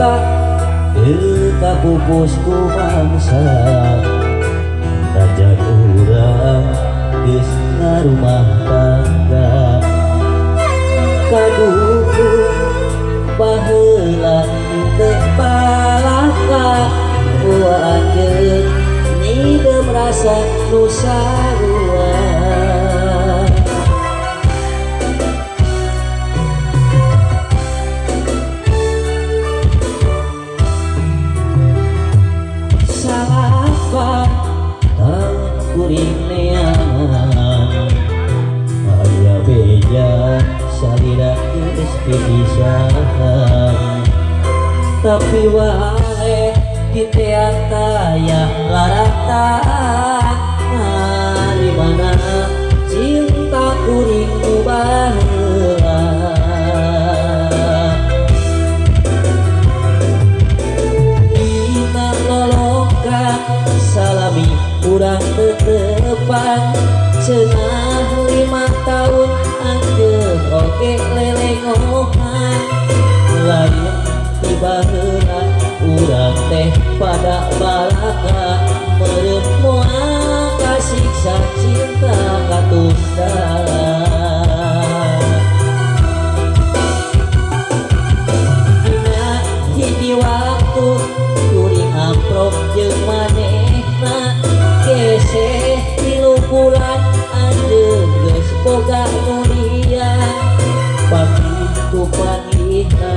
cinta teka pupus ku bangsa rajan urang geus ngarumah tangga kadukung baheula teu palaka anjeun nidem rasa nu sarua salapan tahun kuring neangan aya beja salira geus pipisahan tapi wae kita taya larata di mana cinta kuring nu baheula dina lolokan salami urang tetepan cenah 5 tahun anjeun oge lelengohan lain di baheula urang teh pada balaka meureun moal kasiksa cinta katunda dina hiji waktu kuring amprok jeung manehna geseh 3 bulan anjeun geus boga nu dia panggih ku panggihna